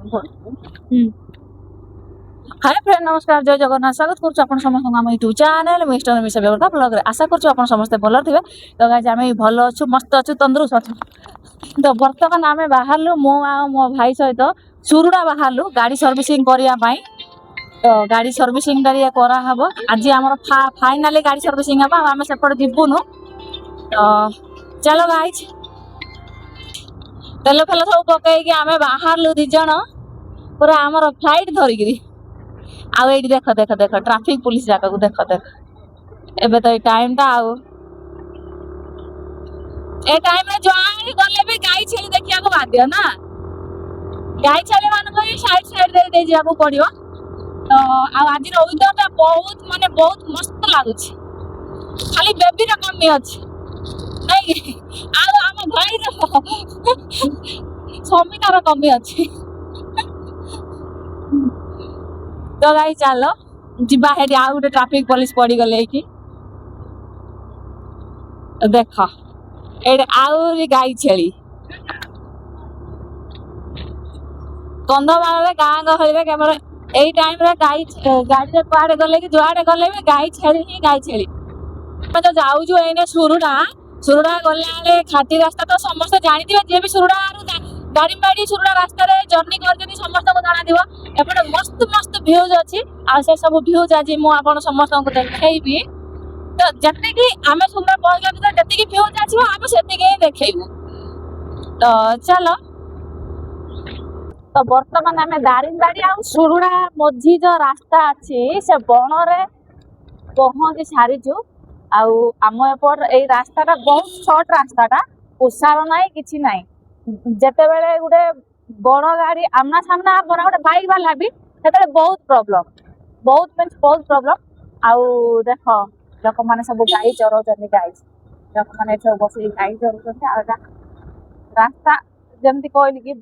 Hi friend नमस्कार जय जगन्नाथ स्वागत करुँ आप समस्त आम यूट्यूब चैनल मिस्टर मिशा बेगरता ब्लॉग आशा करूँ आप समस्ते भल थे तो गाइज आम भल अच्छु मस्त अच्छु तंदुरुस्त अच्छु तो बर्तमान आम बाहर मो मो भाई सहित सुरुड़ा बाहर गाड़ी सर्विसिंग करने तो गाड़ी सर्विसिंग कराहब आज आम फाइनाली गाड़ी सर्विसिंग हम आम सेपट जीवुनु तो चलो गाइज तेल फेल सब पकईकि आम बाहर दिज पूरा आमर फ्लाइट धरिकी आउ ये देख देख देख ट्राफिक पुलिस जगह को देख देख एबे तो टाइम टा आउ ए टाइम रे जुआई गले भी गाई छेली देखिया को बाध्य ना गाई छेली मान को साइड साइड दे जाबो पड़ियो तो आ आज रो वेदर टा बहुत माने बहुत मस्त लागुछि खाली बेबी रा कमी अछि नहीं आ हम भाई रो समितार कमी अछि तो गाई चलो जीवा हेडी आ गोटे ट्राफिक पुलिस पड़ी गले कि देख ए आउरी गाई छेली कंधमाल गाँ गहली केवल यही टाइम रे गाई गाड़ी कुआड़े गले कि जुआड़े गले भी गाई छेली ही गाई छेली तो जाऊँ एने सुरुड़ा गला खाती रास्ता तो समस्त जानी जे भी सुरुड़ा गाड़ी बाड़ी सुरुड़ा रास्ता रे जर्नी कर समस्त को जाना दिव एपटे मस्त मस्त भ्यूज अच्छी आ से सब भ्यूज आज मु आपन समस्त को देखैबी तो जत्ते कि आमे सुंदर पहुंचला तो जत्ते कि भ्यूज आछो आमे सेते के देखैबू तो चलो तो वर्तमान आमे दारिंगबाड़ी आ सुरुड़ा मझी जो रास्ता अच्छी से बण रे पहुंची सारीचु आम एपट ए रास्ता बहुत शॉर्ट रास्ता उसार नाई किछि नाई जेते बेले गुटे बड़ गाड़ी आमना सामना बना गोटे बाइक वाला भी से बहुत प्रॉब्लम आउ देख लोक मैंने सब गाई चराउछन्ति गाई लोक मैंने सब बस गाई चराउछन्ति आ रास्ता जमती कहली कि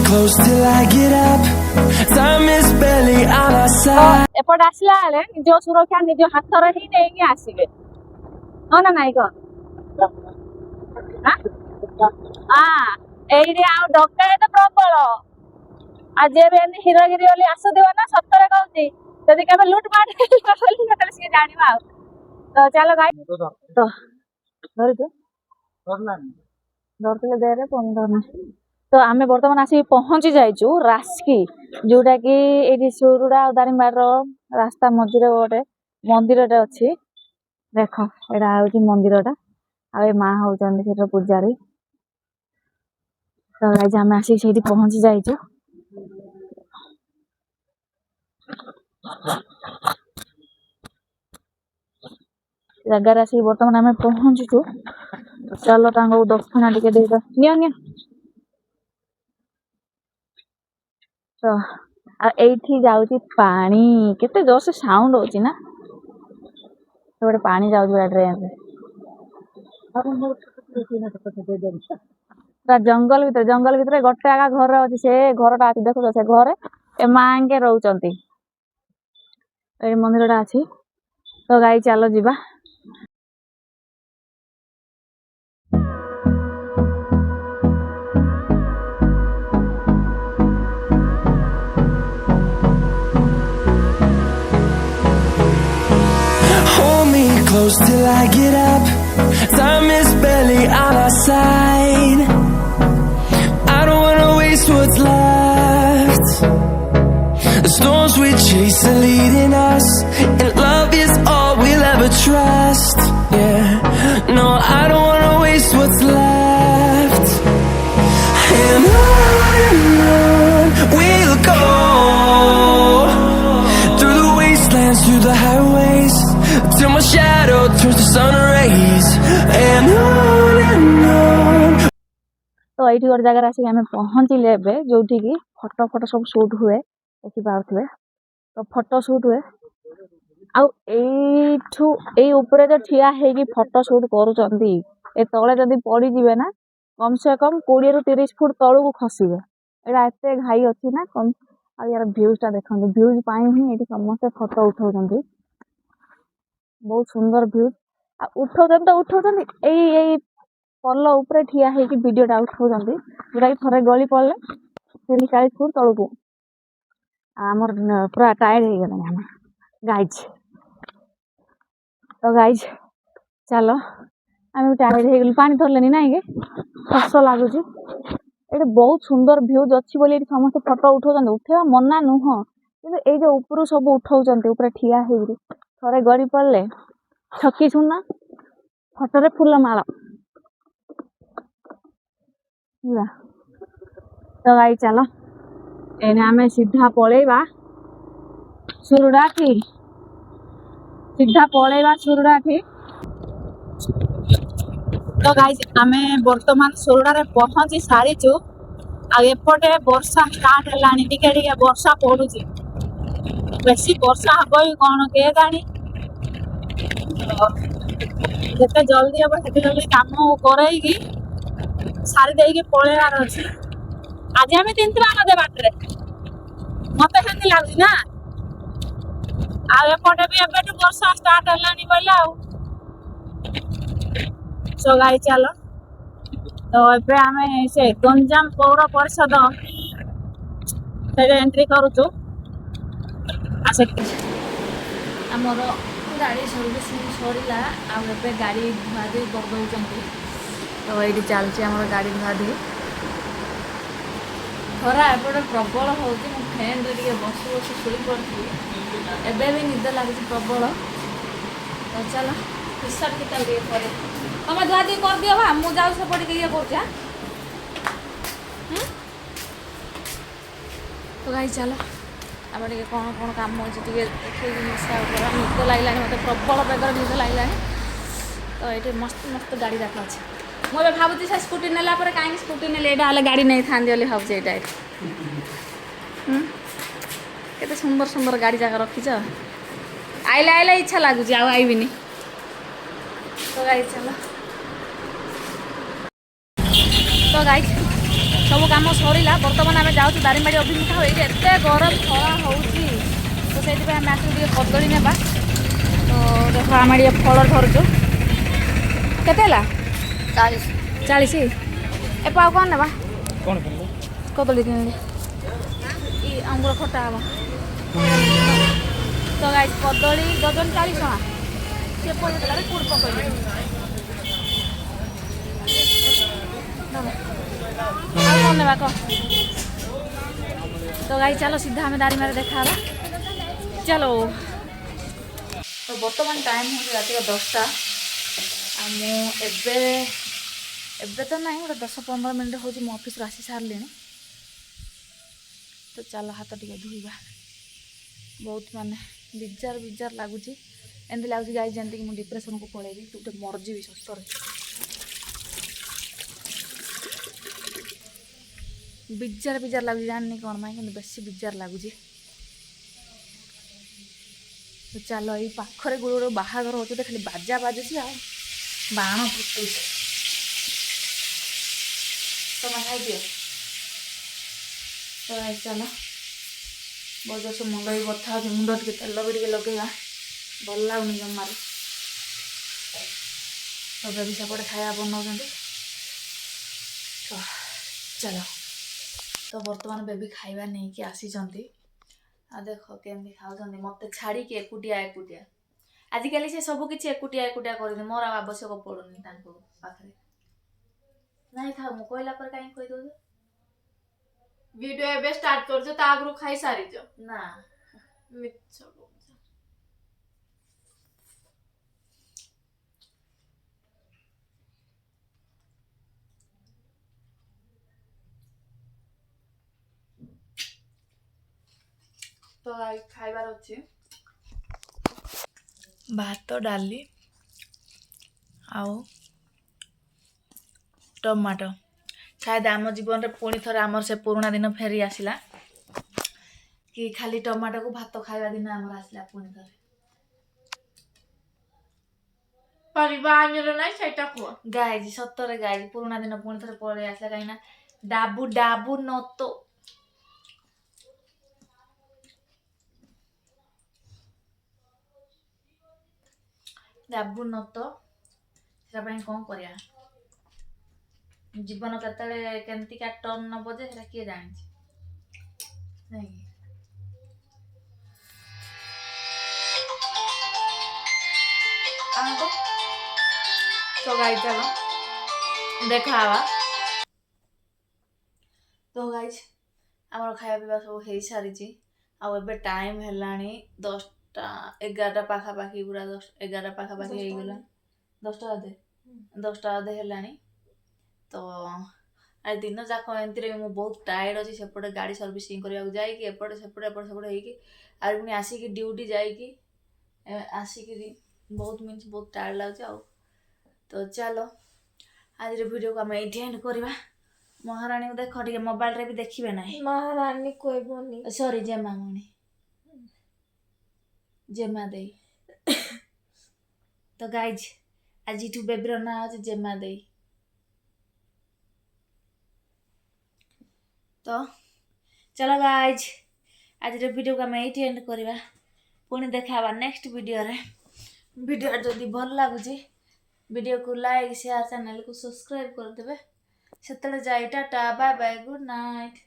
close till I get up. Time is barely on our side. एपट आसला बेले निज सुरक्षा निज हाथ रे ही नहीं आसीबे हो ना नाई को हां एइरे आ डॉक्टर तो प्रबल आज जे हीरोगिरी वाली आसुदिबा ना सत्तरे कहूची जदि केबे लूट मार करली तले से जानिबा तो चलो गाई तो धरि दो धरतले दे रे 15 ना तो आम बर्तमान आसिक पहुंची जाइचु रास्की जोटा कि ये सुरुड़ा और दारिंगबाड़ रास्ता मझे गोटे मंदिर अच्छी देख यहाँ हूँ मंदिर आ माँ होती पूजारी तो गाइज आम आसिक से पहुंची जाइचु जगार आसिक बर्तमान आम पहुंचुचु चलो दक्षिणा टिके दे नि तो एठी जाउची पानी केते जोर से साउंड होची ना तो गोटे पानी जाउची ट्रेन रे जंगल भीतर गोटे आगा घर अच्छी से घरटा अच्छी देखो से घर ए माँ के रोचंती ए मंदिरटा अच्छी तो गाई चलो जीवा Close till I get up. Time is barely on our side. I don't wanna waste what's left. The storms we chase are leading us, and love is all we'll ever trust. Yeah, no, I don't wanna waste what's left. And on we'll go, through the wastelands, through the highways, till my shadow turns to sun rays. And on तो ये गोटे जगह आसिक आम पहुँचले जो photo photo सब suit हुए देखी पारे तो फोटो सुट हुए आठू ये जो ठिया है फोटो सुट करुँच ए तले जदि पड़ी जीवे ना कम से कम 20 ରୁ 30 फुट तलू को खसबे एटा एते घाई अच्छी ना कम ଆଉ यार ଭ୍ୟୁଜଟା ଦେଖନ୍ତୁ ଭ୍ୟୁଜ ପାଇଁ ହିଁ ଏଠି ସମସ୍ତେ ଫଟୋ ଉଠାଉଛନ୍ତି ବହୁତ ସୁନ୍ଦର ଭ୍ୟୁଜ ଆଉ ଉଠାଉଛନ୍ତି ତ ଉଠାଉଛନ୍ତି ଏଇ ପଲ ଉପରେ ଠିଆ ହେଇକି ଭିଡିଓଟା ଉଠାଉଛନ୍ତି ଯୋଉଟାକି ଥରେ ଗଳି ପଡ଼ିଲେ 40 ଫୁଟ ତଳକୁ ଆମର ପୁରା ଟାୟାର୍ଡ ହେଇଗଲାଣି ଆମେ ଗାଇଜ ତ ଗାଇଜ ଚାଲ ଆମେ ଟାୟାର୍ଡ ହେଇଗଲୁ ପାଣି ଧରିଲେନି ନାଇଁ କି ହସ ଲାଗୁଛି ଏଠି ବହୁତ ସୁନ୍ଦର ଭ୍ୟୁଜ ଅଛି ବୋଲି ଏଠି ସମସ୍ତେ ଫଟୋ ଉଠାଉଛନ୍ତି ଉଠେଇବା ମନା ନୁହଁ କିନ୍ତୁ ଏଇ ଯୋଉ ଉପରୁ ସବୁ ଉଠାଉଛନ୍ତି ଉପରେ ଠିଆ ହେଇକି ଥରେ ଗଳି ପଡ଼ିଲେ ଛକି ଶୁଣ ଫଟୋରେ ଫୁଲ ମାଳ ହେଲା ତ ଗାଇ ଚାଲ ଏଇନେ ଆମେ ସିଧା ପଳେଇବା ସୁରୁଡାଠି ତ ଗାଇଜ ଆମେ ବର୍ତ୍ତମାନ ସୁରୁଡାରେ ପହଞ୍ଚି ସାରିଛୁ ଆଉ ଏପଟେ ବର୍ଷା ଷ୍ଟାର୍ଟ ହେଲାଣି ଟିକେ ଟିକେ ବର୍ଷା ପଡୁଛି ବେଶୀ ବର୍ଷା ହବ କି କଣ କେଜାଣି ଯେତେ ଜଲ୍ଦି ହବ ସେତେ ଜଲ୍ଦି କାମ କରେଇକି ସାରି ଦେଇକି ପଳେଇବାର ଅଛି ଆଜି ଆମେ ତିନ୍ତିବା ନଦେ ବାଟରେ ମତେ ସେମିତି ଲାଗୁଛି ନା ଆଉ ଏପଟେ ବି ଏବେଠୁ ବର୍ଷା ଷ୍ଟାର୍ଟ ହେଲାଣି ବୋଇଲେ ଆଉ ସୋ ଗାଇ ଚାଲ ତ ଏବେ ଆମେ ସେ ଗଞ୍ଜାମ ପୌର ପରିଷଦ ସେଠି ଏଣ୍ଟ୍ରି କରୁଛୁ ଆଉ ସେଠି ଆମର ଗାଡ଼ି ସର୍ଭିସିଂ ସରିଲା ଆଉ ଏବେ ଗାଡ଼ି ଧୁଆଧୁଇ କରିଦେଉଛନ୍ତି ତ ଏଇଠି ଚାଲିଛି ଆମର ଗାଡ଼ି ଧୁଆଧୁଇ ଖରା ଏପଟେ ପ୍ରବଳ ହେଉଛି ମୁଁ ଫ୍ୟାନ୍ରେ ଟିକେ ବସି ବସି ଶୋଇପଡ଼ିଥିଲି ଏବେ ବି ନିଦ ଲାଗୁଛି ପ୍ରବଳ ତ ଚାଲ ହିସାବ କିତାବ ଟିକେ ପରେ ତମେ ଧୁଆଧୁଇ କରିଦିଅ ବା ମୁଁ ଯାଉ ସେପଟେ ଟିକେ ଇଏ କରୁଛି ତ ଗାଈ ଚାଲ ଆମେ ଟିକେ କ'ଣ କ'ଣ କାମ ଅଛି ଟିକେ ଦେଖେଇକି ହିସାବ କରିବା ନିଦ ଲାଗିଲାଣି ମୋତେ ପ୍ରବଳ ବେଗରେ ନିଦ ଲାଗିଲାଣି ତ ଏଇଠି ମସ୍ତ ମସ୍ତ ଗାଡ଼ି ଯାକ ଅଛି ମୁଁ ଏବେ ଭାବୁଛି ସେ ସ୍କୁଟି ନେଲା ପରେ କାହିଁକି ସ୍କୁଟି ନେଲି ଏଇଟା ହେଲେ ଗାଡ଼ି ନେଇଥାନ୍ତି ବୋଲି ଭାବୁଛି ଏଇଟା କେତେ ସୁନ୍ଦର ସୁନ୍ଦର ଗାଡ଼ି ଯାକ ରଖିଛ ଆଇଲେ ଆଇଲେ ଇଚ୍ଛା ଲାଗୁଛି ଆଉ ଆଇବିନି ତ ଗାଈ ଚାଲ ତ ଗାଈ ସବୁ କାମ ସରିଲା ବର୍ତ୍ତମାନ ଆମେ ଯାଉଛୁ ଦାରିଙ୍ଗବାଡ଼ି ଅଭିମୁଖ ଏଇଠି ଏତେ ଗରମ ଖରା ହେଉଛି ତ ସେଇଥିପାଇଁ ଆମେ ଆସିକି ଟିକେ କଦଳୀ ନେବା ତ ଦେଖ ଆମେ ଟିକେ ଫଳ ଧରୁଛୁ କେତେ ହେଲା 40 ଏବେ ଆଉ କ'ଣ ନେବା କ'ଣ କିଣିବ କଦଳୀ କିଣିଲି ଇ ଅଙ୍ଗୁର ଖଟା ହବ ତ ଗାଈ କଦଳୀ ଡଜନ 40 ଟଙ୍କା ସେ ପଇସା ଦେଲା କୋଉଠି ପକେଇଲି ଆଉ କ'ଣ ନେବା କହ ତ ଗାଈ ଚାଲ ସିଧା ଆମେ ଦାରିଙ୍ଗବାଡ଼ି ଦେଖା ହେଲା ଚାଲ ତ ବର୍ତ୍ତମାନ ଟାଇମ୍ ହେଉଛି ରାତିର 10ଟା ଆଉ ମୁଁ ଏବେ ତ ନାହିଁ ଗୋଟେ 10-15 ମିନିଟ୍ ହେଉଛି ମୁଁ ଅଫିସରୁ ଆସି ସାରିଲିଣି ତ ଚାଲ ହାତ ଟିକେ ଧୋଇବା ବହୁତ ମାନେ ବିଜାର ଲାଗୁଛି ଏମିତି ଲାଗୁଛି ଗାଈ ଯେମିତିକି ମୁଁ ଡିପ୍ରେସନକୁ ପଳେଇବି ତୁ ଗୋଟେ ମରିଯିବି ସତରେ ବିଜାର ଲାଗୁଛି ଜାଣିନି କ'ଣ ପାଇଁ କିନ୍ତୁ ବେଶୀ ବିଜାର ଲାଗୁଛି ତ ଚାଲ ଏଇ ପାଖରେ ଗୋଟେ ବାହାଘର ହେଉଛି ତ ଖାଲି ବାଜା ବାଜୁଛି ଆଉ ବାଣ ଫୁଟୁଛି ତମେ ଖାଇଦିଅ ତ ଚାଲ ବଜସ ମୁଣ୍ଡ ବି ବଥା ହେଉଛି ମୁଣ୍ଡ ଟିକେ ତେଲ ବି ଟିକେ ଲଗେଇବା ଭଲ ଲାଗୁନି ଜମାରୁ ତ ବେବି ସେପଟେ ଖାଇବା ବନାଉଛନ୍ତି ତ ଚାଲ ତ ବର୍ତ୍ତମାନ ବେବି ଖାଇବା ନେଇକି ଆସିଛନ୍ତି ଆଉ ଦେଖ କେମିତି ଖାଉଛନ୍ତି ମୋତେ ଛାଡ଼ିକି ଏକୁଟିଆ ଆଜିକାଲି ସେ ସବୁ କିଛି ଏକୁଟିଆ କରୁଛନ୍ତି ମୋର ଆଉ ଆବଶ୍ୟକ ପଡ଼ୁନି ତାଙ୍କ ପାଖରେ ନାଇଁ ଥାଉ ମୁଁ କହିଲା ପରେ କାହିଁକି କହିଦେଉଛ ଭିଡ଼ିଓ ଏବେ ଷ୍ଟାର୍ଟ କରୁଛ ତା ଆଗରୁ ଖାଇ ସାରିଛ ନା ମିଛ କହୁଛ ତ ଖାଇବାର ଅଛି ଭାତ ଡାଲି ଆଉ ଟମାଟୋ शायद आम जीवन में पुणी थर आमर से पुराणा दिन फेरी आसला कि खाली टमाटो को भात खाଇବା दिन आमर आसला पुणी थर गायजी सतरे गायजी पुराणा दिन पुणी थर पड़े आसला कहीं डाबू न तो ଲାଭୁନ ତ ସେଟା ପାଇଁ କ'ଣ କରିବା? ଜୀବନ କେତେବେଳେ କେମିତିକା ଟର୍ନ ନବ ଯେ ସେଟା କିଏ ଜାଣିଛି ନାଇଁ କି? तो गाइज चलो देखा हवा तो गाइज आमर खाया पीवा सब हो सारी टाइम है 10टा 11टा पाखापाखि पूरा 11टा पाखापाखि हो गला 10टा अधे 10टा अधे है तो आज दिन जाक एमती मुझे बहुत टायर्ड अच्छी सेपटे गाड़ी सर्विसिंग करने जाकि एपटे सेपटे एपटे सेपटे होगी पुणी आसिक ड्यूटी जाकि आसिक बहुत मीन्स बहुत टायर्ड लगे आ तो चलो आज वीडियो को आम ये एंड करवा महाराणी को देख टे मोबाइल रे भी देखिए ना महारानी कहबनी सॉरी जेमा मणि जेमा दे तो गाइज आज बेबी ना अच्छे जेमा दे तो चलो गाइज आज वीडियो को आम ये एंड करवा पुणी देखा नेक्स्ट वीडियो रे वीडियो जदि भल लगुच वीडियो को लाइक शेयर चैनल को सब्सक्राइब कर देबे। सेतले जाई टाटा बाय बाय गुड नाइट।